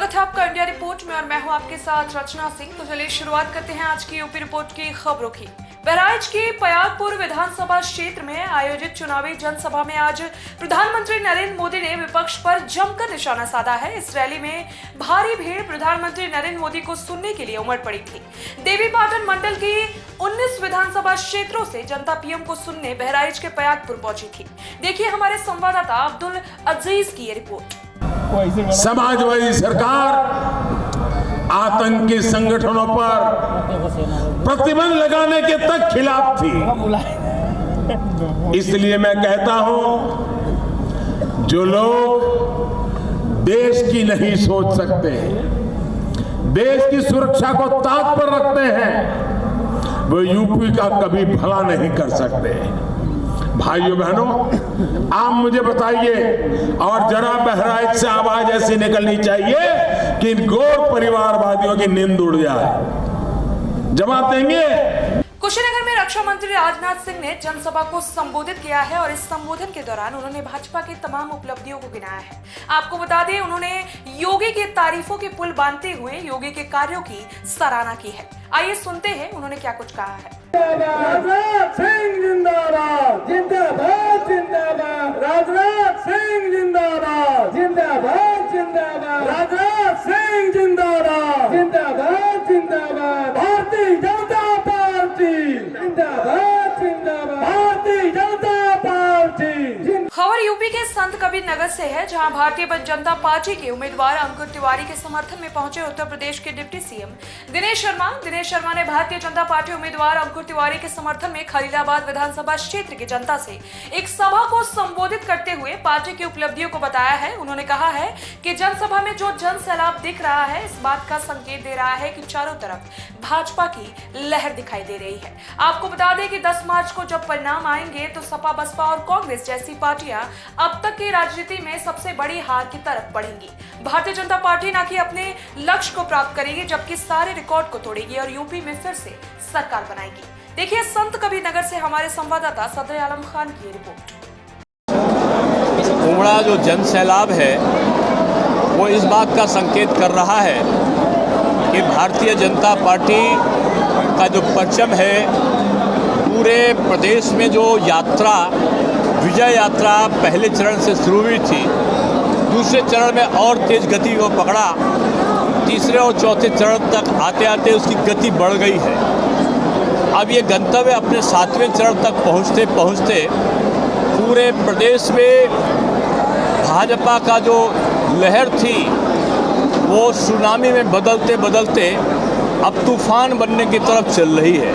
स्वागत है आपका इंडिया रिपोर्ट में और मैं हूं आपके साथ रचना सिंह। तो चलिए शुरुआत करते हैं आज की यूपी रिपोर्ट की खबरों की। बहराइच के पयागपुर विधानसभा क्षेत्र में आयोजित चुनावी जनसभा में आज प्रधानमंत्री नरेंद्र मोदी ने विपक्ष पर जमकर निशाना साधा है। इस रैली में भारी भीड़ प्रधानमंत्री नरेंद्र मोदी को सुनने के लिए उमड़ पड़ी थी। देवीपाटन मंडल की 19 विधानसभा क्षेत्रों से जनता पीएम को सुनने बहराइच के पयागपुर पहुंची थी। देखिए हमारे संवाददाता अब्दुल अजीज की ये रिपोर्ट। समाजवादी सरकार आतंकी संगठनों पर प्रतिबंध लगाने के तक खिलाफ थी। इसलिए मैं कहता हूं, जो लोग देश की नहीं सोच सकते, देश की सुरक्षा को ताक पर रखते हैं, वो यूपी का कभी भला नहीं कर सकते। भाइयों बहनों, आप मुझे बताइए, और जरा बहराइच से आवाज ऐसी निकलनी चाहिए कि इन गोर परिवारवादियों की नींद उड़ जाए। जवाब देंगे। कुशीनगर में रक्षा मंत्री राजनाथ सिंह ने जनसभा को संबोधित किया है और इस संबोधन के दौरान उन्होंने भाजपा की तमाम उपलब्धियों को गिनाया है। आपको बता दें, उन्होंने योगी के तारीफों के पुल बांधते हुए योगी के कार्यों की सराहना की है। आइए सुनते हैं उन्होंने क्या कुछ कहा है। राजनाथ सिंह जिंदाबाद, जिंदाबाद, जिंदाबाद। राजनाथ सिंह जिंदाबाद, जिंदाबाद, जिंदाबाद। राजनाथ सिंह जिंदाबाद, जिंदाबाद, जिंदाबाद। भारतीय जनता पार्टी जिंदाबाद, जिंदाबाद। भारतीय जनता पार्टी। खबर यूपी के संत कबीर नगर से है, जहां भारतीय जनता पार्टी के उम्मीदवार अंकुर तिवारी के समर्थन में पहुंचे उत्तर प्रदेश के डिप्टी सीएम दिनेश शर्मा ने भारतीय जनता पार्टी उम्मीदवार अंकुर तिवारी के समर्थन में खलीलाबाद विधानसभा क्षेत्र की जनता से एक सभा को संबोधित करते हुए पार्टी की उपलब्धियों को बताया है। उन्होंने कहा है कि जनसभा में जो जन सैलाब दिख रहा है, इस बात का संकेत दे रहा है कि चारों तरफ भाजपा की लहर दिखाई दे रही है। आपको बता दें कि 10 मार्च को जब परिणाम आएंगे तो सपा, बसपा और कांग्रेस जैसी पार्टियां अब तक की राजनीति में सबसे बड़ी हार की तरफ बढ़ेंगी। भारतीय जनता पार्टी न कि अपने लक्ष्य को प्राप्त करेगी, जबकि सारे रिकॉर्ड को तोड़ेगी और यूपी में फिर से सरकार बनाएगी। देखिए संत कबीर नगर से हमारे संवाददाता सदर आलम खान की रिपोर्ट। उमड़ा जो जन सैलाब है वो इस बात का संकेत कर रहा है कि भारतीय जनता पार्टी का जो परचम है, पूरे प्रदेश में जो यात्रा, विजय यात्रा पहले चरण से शुरू हुई थी, दूसरे चरण में और तेज गति को पकड़ा, तीसरे और चौथे चरण तक आते आते उसकी गति बढ़ गई है। अब ये गंतव्य अपने 7वें चरण तक पहुँचते पहुँचते पूरे प्रदेश में भाजपा का जो लहर थी वो सुनामी में बदलते बदलते अब तूफान बनने की तरफ चल रही है।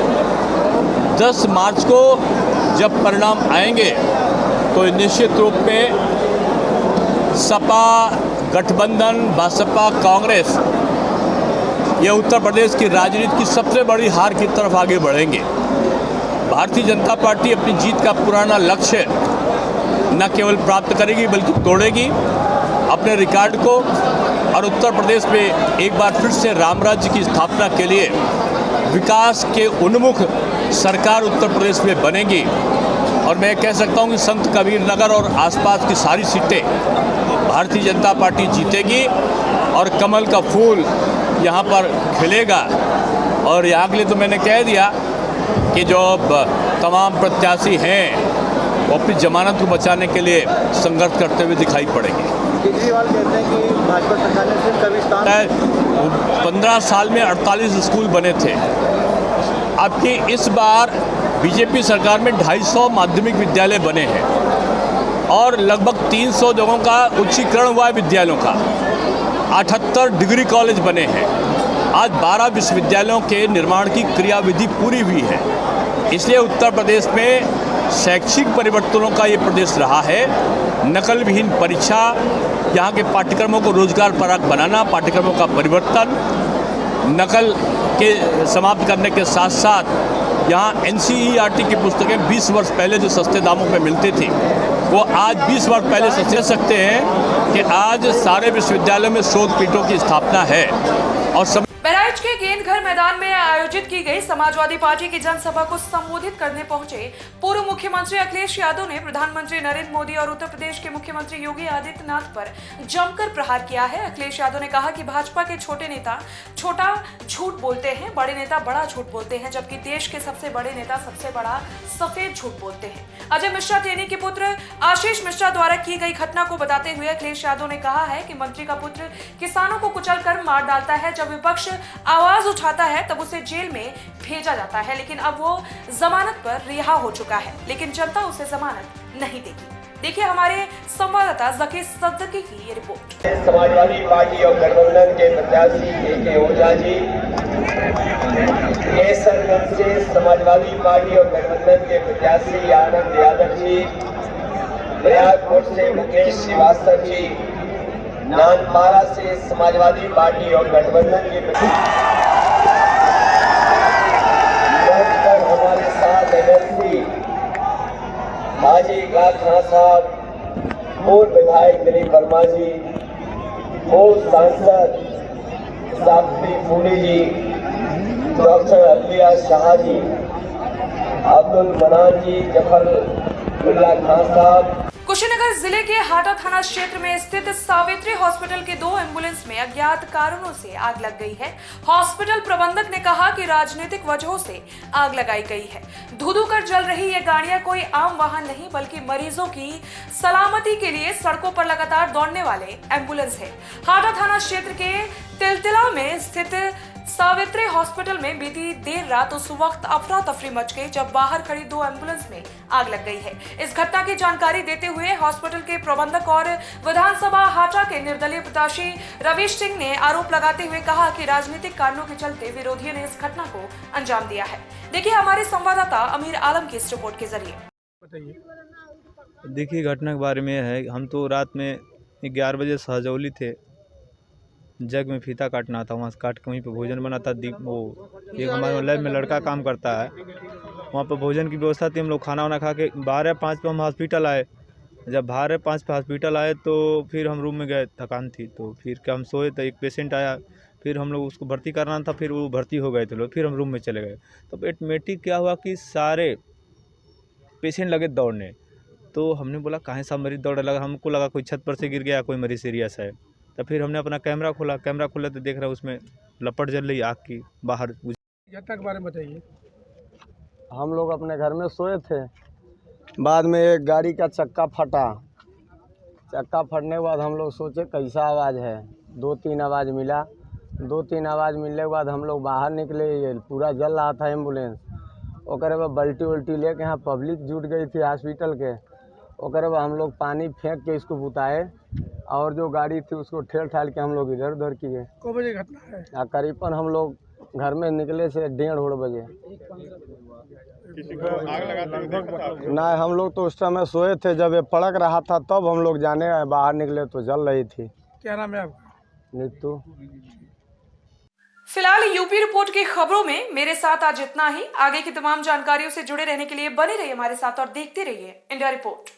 10 मार्च को जब परिणाम आएंगे तो निश्चित रूप में सपा गठबंधन, बसपा, कांग्रेस, ये उत्तर प्रदेश की राजनीति की सबसे बड़ी हार की तरफ आगे बढ़ेंगे। भारतीय जनता पार्टी अपनी जीत का पुराना लक्ष्य न केवल प्राप्त करेगी बल्कि तोड़ेगी अपने रिकॉर्ड को, और उत्तर प्रदेश में एक बार फिर से राम राज्य की स्थापना के लिए विकास के उन्मुख सरकार उत्तर प्रदेश में बनेगी। और मैं कह सकता हूं कि संत कबीर नगर और आसपास की सारी सीटें भारतीय जनता पार्टी जीतेगी और कमल का फूल यहां पर खिलेगा। और यहाँ के लिए तो मैंने कह दिया कि जो तमाम प्रत्याशी हैं वो अपनी जमानत को बचाने के लिए संघर्ष करते हुए दिखाई पड़ेंगे। केजरीवाल कहते हैं कि भाजपा सरकार ने सिर्फ कब्रिस्तान 15 साल में 48 स्कूल बने थे। अब की इस बार बीजेपी सरकार में 250 माध्यमिक विद्यालय बने हैं और लगभग 300 जगहों का उच्चीकरण हुआ है विद्यालयों का। 78 डिग्री कॉलेज बने हैं। आज 12 विश्वविद्यालयों के निर्माण की क्रियाविधि पूरी हुई है। इसलिए उत्तर प्रदेश में शैक्षिक परिवर्तनों का ये प्रदेश रहा है। नकल विहीन परीक्षा, यहाँ के पाठ्यक्रमों को रोजगार परक बनाना, पाठ्यक्रमों का परिवर्तन, नकल के समाप्त करने के साथ साथ यहाँ NCERT की पुस्तकें 20 वर्ष पहले जो सस्ते दामों पे मिलती थी वो आज 20 वर्ष पहले सस्ते सकते हैं कि आज सारे विश्वविद्यालयों में शोध पीठों की स्थापना है। और बहराइच बहराइच के गेंदघर मैदान में आयोजित की गई समाजवादी पार्टी की जनसभा को संबोधित करने पहुंचे पूर्व मुख्यमंत्री अखिलेश यादव ने प्रधानमंत्री नरेंद्र मोदी और उत्तर प्रदेश के मुख्यमंत्री योगी आदित्यनाथ पर जमकर प्रहार किया है। अखिलेश यादव ने कहा कि भाजपा के छोटे नेता छोटा झूठ बोलते हैं, बड़े नेता बड़ा झूठ बोलते हैं, जबकि देश के सबसे बड़े नेता सबसे बड़ा सफेद झूठ बोलते हैं। अजय मिश्रा टेनी के पुत्र आशीष मिश्रा द्वारा की गई घटना को बताते हुए अखिलेश यादव ने कहा है कि मंत्री का पुत्र किसानों को कुचलकर मार डालता है, जब विपक्ष आवाज उठाता है तब उसे जेल में भेजा जाता है, लेकिन अब वो जमानत पर रिहा हो चुका है, लेकिन जनता उसे जमानत नहीं देगी। देखिए हमारे संवाददाता जकी सद्दकी की ये रिपोर्ट। समाजवादी पार्टी और गठबंधन के प्रत्याशी के ओझा जी, केसरगंज से समाजवादी पार्टी और गठबंधन के प्रत्याशी आनंद यादव जी, प्रयागपुर से मुकेश श्रीवास्तव जी, नानपारा से समाजवादी पार्टी और गठबंधन के हमारे साथ एमएलसी हाजी इकरार खान साहब, पूर्व विधायक दिलीप वर्मा जी, पूर्व सांसद साफी फूली जी, डॉक्टर अलिया शाह जी, अब्दुल मनान जी, जफरुल्लाह खान साहब। कुशीनगर जिले के हाटा थाना क्षेत्र में स्थित सावित्री हॉस्पिटल के 2 एम्बुलेंस में अज्ञात कारणों से आग लग गई है। हॉस्पिटल प्रबंधक ने कहा कि राजनीतिक वजहों से आग लगाई गई है। धू-धू कर जल रही ये गाड़ियां कोई आम वाहन नहीं बल्कि मरीजों की सलामती के लिए सड़कों पर लगातार दौड़ने वाले एम्बुलेंस है। हाटा थाना क्षेत्र के तिलतिला में स्थित सावित्री हॉस्पिटल में बीती देर रात उस वक्त अफरा तफरी मच गई जब बाहर खड़ी 2 एम्बुलेंस में आग लग गई है। इस घटना की जानकारी देते हुए हॉस्पिटल के प्रबंधक और विधानसभा हाटा के निर्दलीय प्रत्याशी रवीश सिंह ने आरोप लगाते हुए कहा कि राजनीतिक कारणों के चलते विरोधियों ने इस घटना को अंजाम दिया है। देखिए हमारे संवाददाता अमीर आलम की इस रिपोर्ट के जरिए। देखिए घटना के बारे में है, हम तो रात में 11 बजे सहजौली थे, जग में फीता काटना था, वहाँ से काट के वहीं पर भोजन बना था। वो एक हमारे लैब में लड़का काम करता है, वहाँ पर भोजन की व्यवस्था थी। हम लोग खाना वाना खा के 12:05 पे हम हॉस्पिटल आए। जब 12:05 पे हॉस्पिटल आए तो फिर हम रूम में गए, थकान थी तो फिर क्या हम सोए तो एक पेशेंट आया, फिर हम लोग उसको भर्ती करना था, फिर वो भर्ती हो गए थे लोग, फिर हम रूम में चले गए। तो ऑटोमेटिक क्या हुआ कि सारे पेशेंट लगे दौड़ने, तो हमने बोला कहाँ सब मरीज दौड़ लगा, हमको लगा कोई छत पर से गिर गया, कोई मरीज सीरियस है। तो फिर हमने अपना कैमरा खोला तो देख रहा उसमें लपट जल रही आग की बाहर। घटना के बारे में बताइए। हम लोग अपने घर में सोए थे, बाद में एक गाड़ी का चक्का फटा। चक्का फटने के बाद हम लोग सोचे कैसा आवाज़ है, 2-3 आवाज़ मिला। 2-3 आवाज़ मिलने के बाद हम लोग बाहर निकले, ये पूरा जल रहा था एम्बुलेंस। ओकरे बाद बल्टी उल्टी लेके यहाँ पब्लिक जुट गई थी हॉस्पिटल के। ओकरे बाद हम लोग पानी फेंक के इसको बुताए और जो गाड़ी थी उसको ठेल ठाल के हम लोग इधर उधर किए। को बजे घटना है? करीबन हम लोग घर में निकले से 1:30 बजे। किसी को आग लगाते ना, हम लोग तो उस समय सोए थे, जब ये पड़क रहा था तब हम लोग जाने बाहर निकले तो जल रही थी। क्या नाम है आपका? नीतू। फिलहाल यूपी रिपोर्ट की खबरों में मेरे साथ आज इतना ही। आगे की तमाम जानकारियों से जुड़े रहने के लिए बने रहिए हमारे साथ और देखते रहिए इंडिया रिपोर्ट।